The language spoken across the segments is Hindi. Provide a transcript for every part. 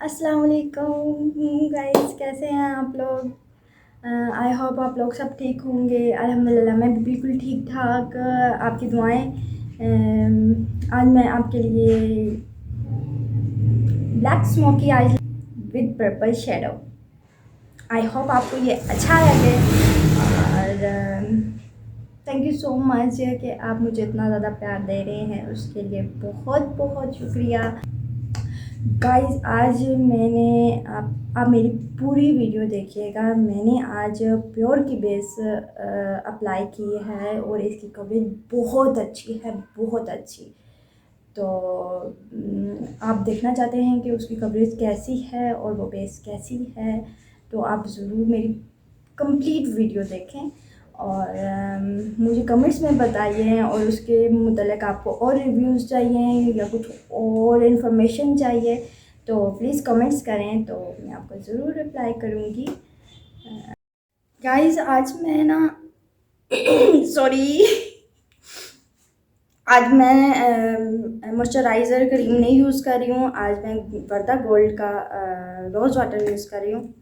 अस्सलाम वालेकुम गाइस, कैसे हैं आप लोग। आई होप आप लोग सब ठीक होंगे। अल्हम्दुलिल्लाह मैं भी बिल्कुल ठीक ठाक। आपकी दुआएं। आज मैं आपके लिए black smoky eyes with purple shadow. I hope आपको ये अच्छा लगे और थैंक यू सो मच कि आप मुझे इतना ज़्यादा प्यार दे रहे हैं, उसके लिए बहुत बहुत शुक्रिया। गाइस आज मैंने आप मेरी पूरी वीडियो देखिएगा। मैंने आज प्योर की बेस अप्लाई की है और इसकी कवरेज बहुत अच्छी है, बहुत अच्छी। तो आप देखना चाहते हैं कि उसकी कवरेज कैसी है और वो बेस कैसी है, तो आप ज़रूर मेरी कंप्लीट वीडियो देखें और मुझे कमेंट्स में बताइए। और उसके मुतल्लिक़ आपको और रिव्यूज़ चाहिए या कुछ और इन्फॉर्मेशन चाहिए तो प्लीज़ कमेंट्स करें, तो मैं आपको ज़रूर रिप्लाई करूँगी। गाइस आज मैं ना सॉरी, आज मैं मॉइस्चराइज़र क्रीम नहीं यूज़ कर रही हूँ। आज मैं वर्दा गोल्ड का रोज़ वाटर यूज़ कर रही हूँ।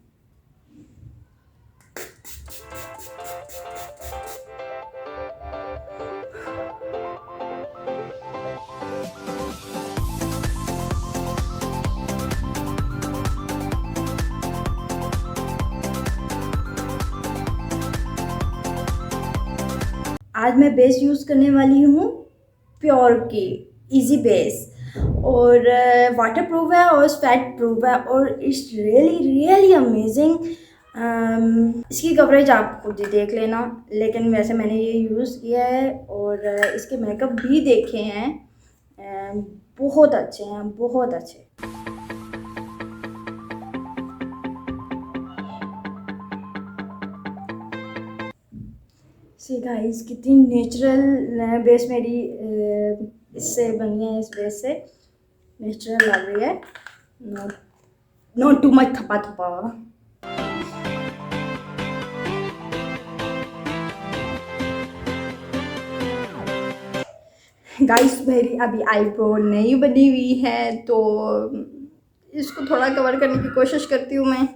आज मैं बेस यूज़ करने वाली हूँ प्योर की इजी बेस, और वाटर प्रूफ है और स्वेट प्रूफ है और इट्स रियली रियली अमेजिंग। इसकी कवरेज आप खुद ही देख लेना, लेकिन वैसे मैंने ये यूज़ किया है और इसके मेकअप भी देखे हैं। बहुत अच्छे हैं, बहुत अच्छे। सी गाइस कितनी नेचुरल बेस मेरी इससे बनी है। इस बेस से नेचुरल लग रही है, नॉट नॉट टू मच थपा थपा। गाइस मेरी अभी आईब्रो नहीं बनी हुई है, तो इसको थोड़ा कवर करने की कोशिश करती हूँ मैं।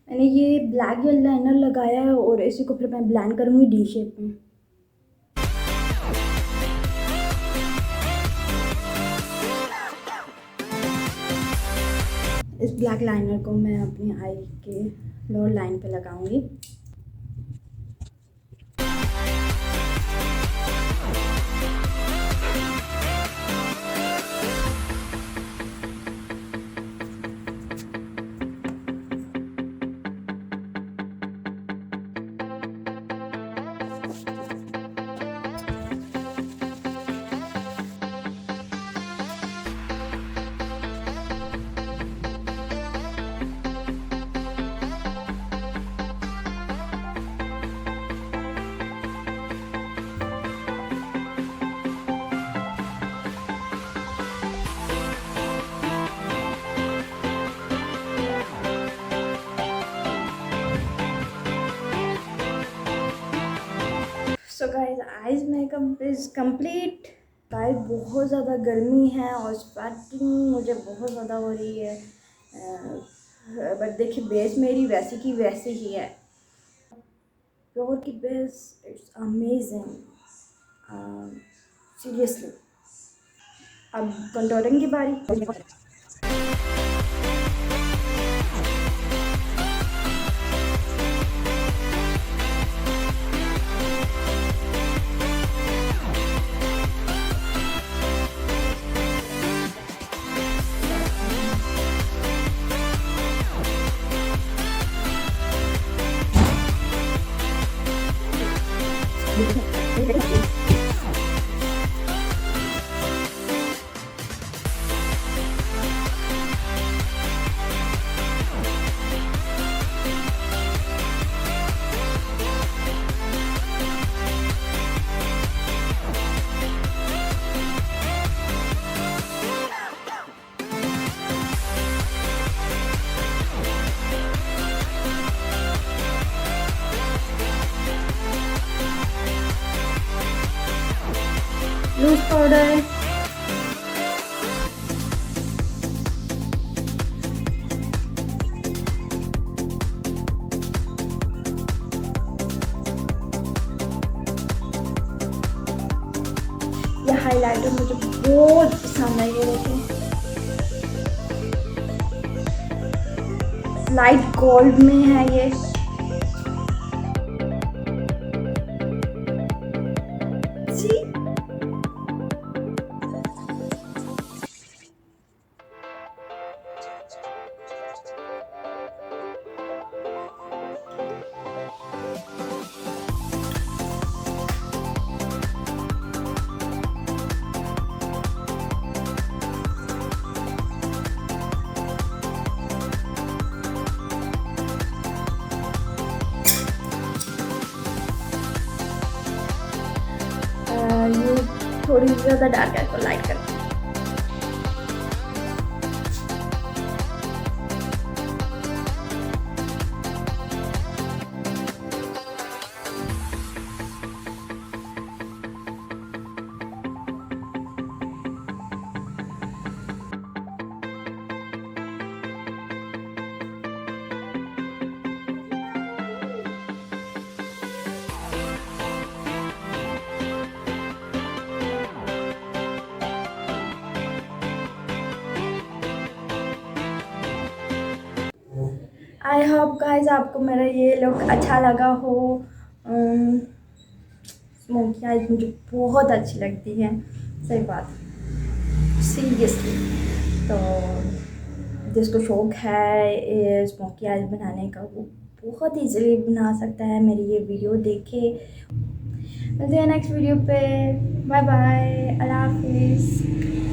मैंने ये ब्लैक जेल लाइनर लगाया है और इसी को फिर मैं ब्लेंड करूँगी डी शेप में। इस ब्लैक लाइनर को मैं अपनी आई के लोअर लाइन पे लगाऊंगी। So guys eyes makeup is complete. Guys बहुत ज़्यादा गर्मी है और स्वेटिंग मुझे बहुत ज़्यादा हो रही है, बट देखिए बेस मेरी वैसी की वैसी ही है। प्योर की बेस इट्स अमेजिंग सीरियसली। अब कंटोरिंग की बारी। हाईलाइटर मुझे बहुत पसंद है। ये देखें, लाइट गोल्ड में है ये। जी ये थोड़ी ज़्यादा डार्क है तो लाइट कर। आई होप गाइज आपको मेरा ये लुक अच्छा लगा हो। स्मोकी आइज मुझे बहुत अच्छी लगती है, सही बात, सीरियसली। तो जिसको शौक है स्मोकी आइज बनाने का वो बहुत ईजिली बना सकता है। मेरी ये वीडियो देखे। मिलते हैं नेक्स्ट वीडियो पे। बाय बाय, अल्लाह हाफिज़।